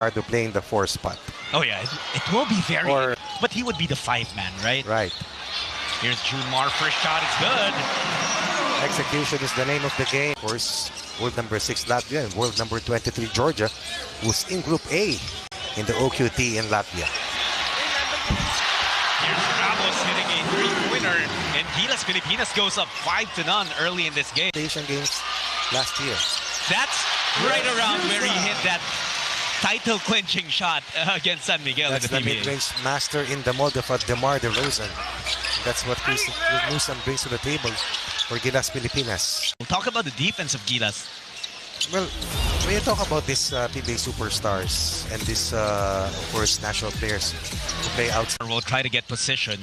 Ricardo playing the 4 spot. Oh yeah, it will be very. But he would be the 5-man, right? Right. Here's Junmar, first shot, it's good. Execution is the name of the game. Of course, world number 6 Latvia and world number 23 Georgia, who's in Group A in the OQT in Latvia. Here's Ramos hitting a 3-pointer, and Gilas Pilipinas goes up 5-0 early in this game. Asian games last year. That's right around where he hit that title-clinching shot against San Miguel. That's the mid-range master in the mold of DeMar DeRozan. That's what Newsom brings to the table for Gilas Pilipinas. We'll talk about the defense of Gilas. Well, when you talk about these PBA superstars and these, of course, national players who play outside. We'll try to get position.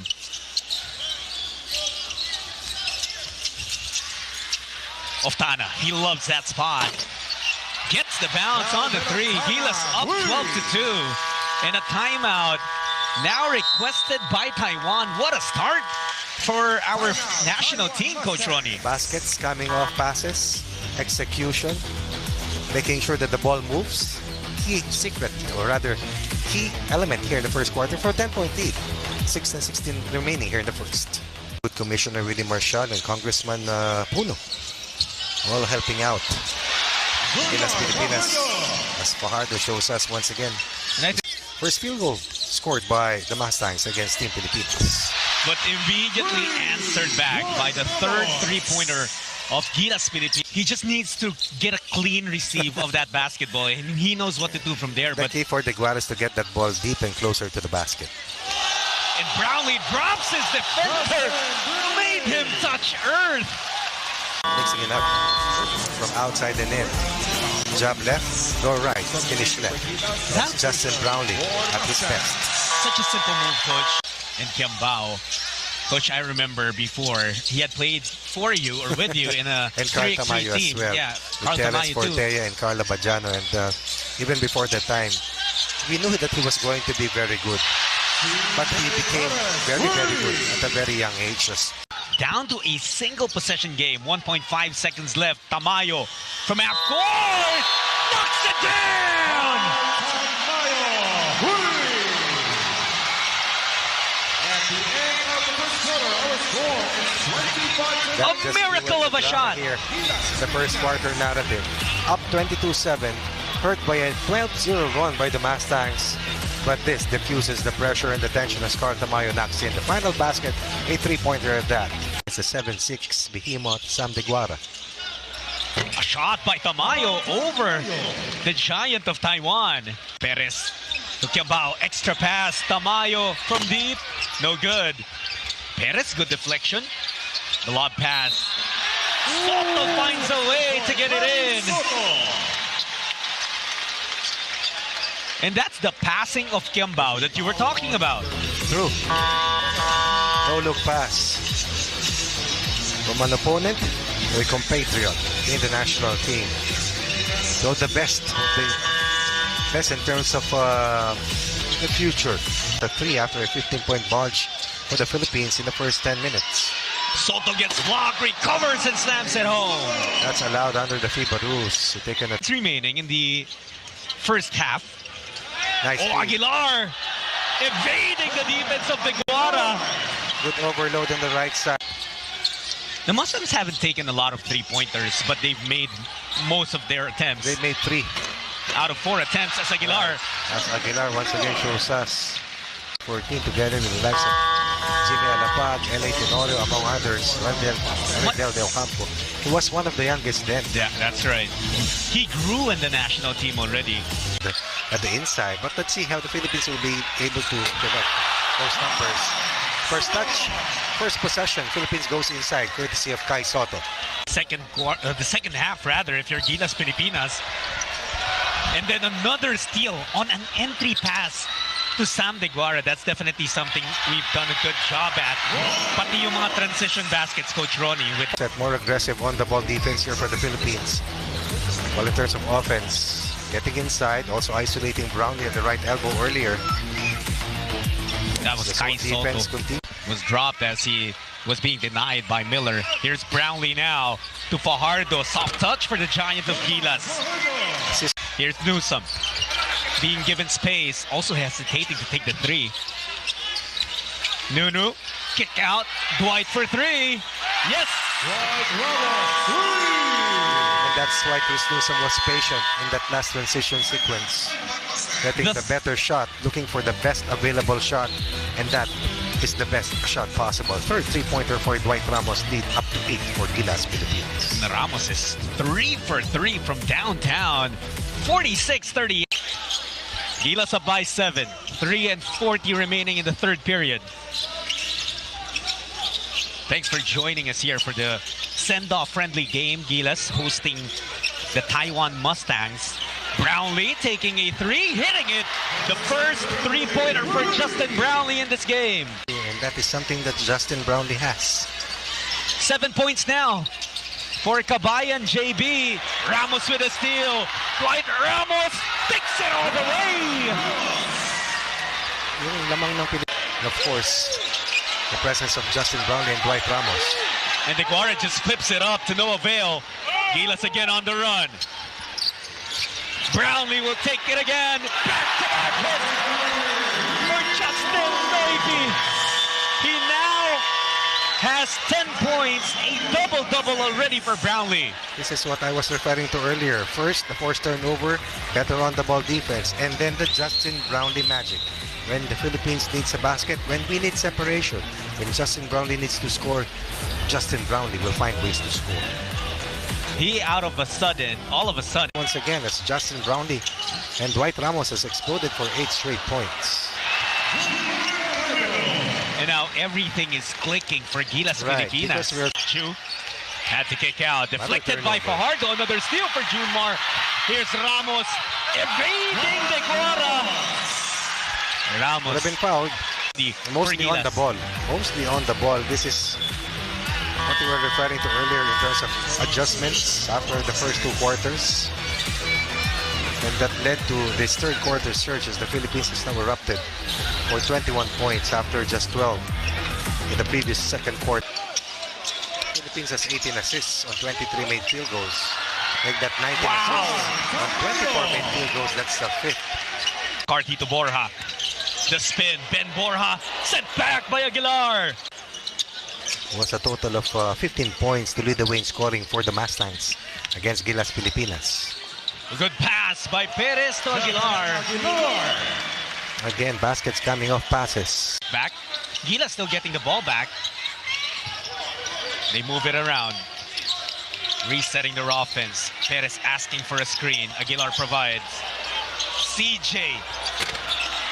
Oftana, he loves that spot. Gets the bounce on the 3. Gilas up 12-2. And a timeout now requested by Taiwan. What a start for our national team, Coach Ronnie. Baskets coming off passes, execution, making sure that the ball moves. Key secret, or rather key element here in the first quarter for a 10-point lead. 6-16 remaining here in the first. Good Commissioner Willie Marshall and Congressman Puno all helping out. Gilas Pilipinas, as Fajardo shows us once again. First field goal scored by the Mustangs against Team Pilipinas. But immediately answered back by the third 3-pointer of Gilas Pilipinas. He just needs to get a clean receive of that basketball, and he knows what to do from there. The key for the Guaras to get that ball deep and closer to the basket. And Brownlee drops his defender, made him touch earth. Mixing it up from outside and in. Jab left, go right, finish left. That's Justin Brownlee at his best. Such a simple move, Coach. And Kiambao. Coach, I remember before, he had played for you or with you in a and Carl Tamayo as well. Yeah, Carl Tamayo too. And Carla Bajano. And even before that time, we knew that he was going to be very good. But he became very, very good at a very young age. Down to a single possession game. 1.5 seconds left. Tamayo from half court knocks it down. A miracle of a shot. Here, the first quarter narrative. Up 22-7, hurt by a 12-0 run by the Mustangs. But this diffuses the pressure and the tension as Carl Tamayo knocks in the final basket, a 3-pointer at that. It's a 7-6 behemoth Sam de Guara. A shot by Tamayo over the giant of Taiwan. Perez to Kiambao, extra pass. Tamayo from deep, no good. Perez, good deflection. The lob pass. Soto finds a way to get it in. And that's the passing of Kiambao that you were talking about. True. No-look pass from an opponent to a compatriot in the national team. So the best in terms of the future. The 3 after a 15-point barge for the Philippines in the first 10 minutes. Soto gets blocked, recovers, and slams it home. That's allowed under the FIBA rules. It's remaining in the first half. Nice Aguilar evading the defense of the Guara. Good overload on the right side. The Muslims haven't taken a lot of 3-pointers, but they've made most of their attempts. They made 3 out of 4 attempts as Aguilar. As Aguilar once again shows us 14 together with the likes of Jimmy Alapag, L.A. Tenorio, among others, Randel Del Campo, who was one of the youngest then. Yeah, that's right. He grew in the national team already. At the inside, but let's see how the Philippines will be able to give up those numbers. First touch, first possession, Philippines goes inside, courtesy of Kai Soto. The second half, rather, if you're Gilas Pilipinas. And then another steal on an entry pass to Sam de Guara. That's definitely something we've done a good job at. Pati yung mga transition baskets, Coach Ronnie. With more aggressive on-the-ball defense here for the Philippines. Well, in terms of offense, getting inside, also isolating Brownlee at the right elbow earlier. That was Kai Soto. Was dropped as he was being denied by Miller. Here's Brownlee now to Fajardo. Soft touch for the giant of Gilas. Here's Newsom. being given space, also hesitating to take the three. Nunu, kick out, Dwight for three. Yes! And that's why Chris Newsom was patient in that last transition sequence. Getting the better shot, looking for the best available shot, and that is the best shot possible. Third three-pointer for Dwight Ramos, lead up to 8 for Gilas Pilipinas. Ramos is 3 for 3 from downtown. 46-38. Gilas up by 7. 3:40 remaining in the third period. Thanks for joining us here for the send-off friendly game. Gilas hosting the Taiwan Mustangs. Brownlee taking a three, hitting it. The first three-pointer for Justin Brownlee in this game. And that is something that Justin Brownlee has. 7 points now for Kababayan JB. Ramos with a steal. Dwight Ramos takes it all the way. Yung lamang ng Pilipinas. Of course, the presence of Justin Brownlee and Dwight Ramos. And the Guara just flips it up to no avail. Gilas again on the run. Brownlee will take it again. Back-to-back hit for Justin, baby. He now has 10 points, a double-double already for Brownlee. This is what I was referring to earlier. First, the forced turnover, better on the ball defense, and then the Justin Brownlee magic. When the Philippines needs a basket, when we need separation, when Justin Brownlee needs to score, Justin Brownlee will find ways to score. He all of a sudden, Once again, as Justin Brownlee and Dwight Ramos has exploded for 8 straight points. And now everything is clicking for Gilas Pilipinas. Chu had to kick out, deflected by Fajardo. Another steal for Junmar. Here's Ramos evading the Guara. Ramos Would have been fouled. Mostly on the ball. Mostly on the ball. This is what we were referring to earlier in terms of adjustments after the first 2 quarters. And that led to this third quarter surge as the Philippines is now erupted for 21 points after just 12 in the previous second quarter. Philippines has 18 assists on 23 made field goals. Make that 19 assists on 24 made field goals. That's the 5th. Carty to Borja. The spin, Ben Borja, sent back by Aguilar. It was a total of 15 points to lead the way in scoring for the Mustangs against Gilas Pilipinas. A good pass by Perez to Aguilar. Again, baskets coming off passes. Back. Gilas still getting the ball back. They move it around. Resetting their offense. Perez asking for a screen. Aguilar provides. CJ.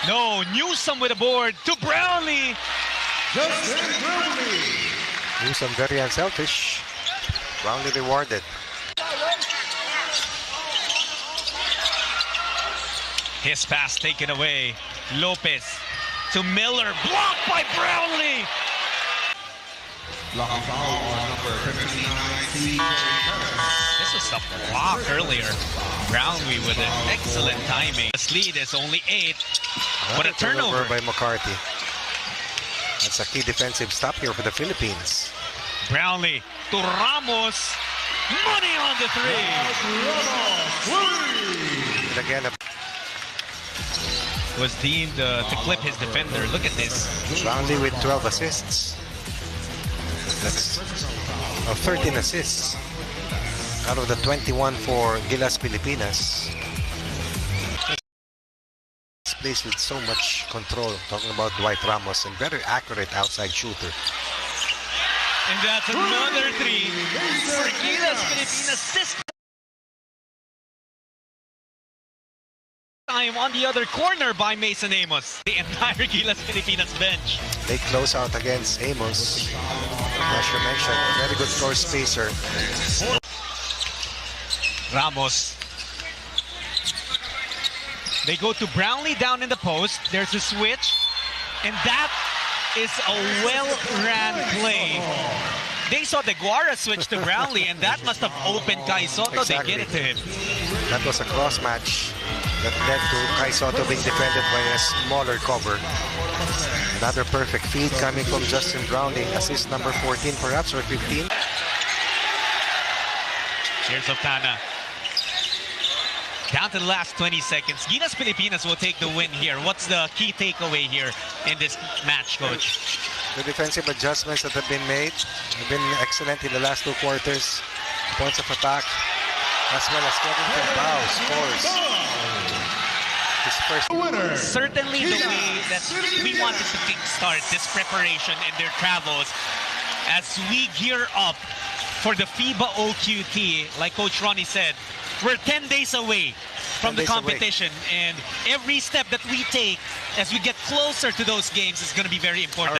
No, Newsom with a board to Brownlee. Newsom very unselfish. Brownlee rewarded. His pass taken away. Lopez to Miller. Blocked by Brownlee. This was a block earlier. Brownlee with an excellent timing. This lead is only 8. What a turnover by McCarthy. That's a key defensive stop here for the Philippines. Brownlee to Ramos. Money on the three. And again, Was deemed to clip his defender. Look at this. Brownlee with 12 assists. That's 13 assists out of the 21 for Gilas Pilipinas. This plays with so much control. Talking about Dwight Ramos and very accurate outside shooter. And that's another three for Gilas Pilipinas. This time on the other corner by Mason Amos. The entire Gilas Pilipinas bench. They close out against Amos. As you mentioned, a very good floor spacer. Ramos. They go to Brownlee down in the post. There's a switch. And that is a well-ran play. They saw the Guara switch to Brownlee, and that must have opened Kai Soto. Exactly. They get it to him. That was a cross match that led to Kai Soto being defended by a smaller cover. Another perfect feed coming from Justin Brownlee. Assist number 14 perhaps, or 15. Here's Otana. Down to the last 20 seconds. Gilas Pilipinas will take the win here. What's the key takeaway here in this match, Coach? The defensive adjustments that have been made have been excellent in the last 2 quarters. Points of attack, as well as Kevin Bao scores his first. Certainly the way that we wanted to kickstart this preparation and their travels as we gear up for the FIBA OQT, like Coach Ronnie said, we're 10 days away from the competition, and every step that we take as we get closer to those games is going to be very important.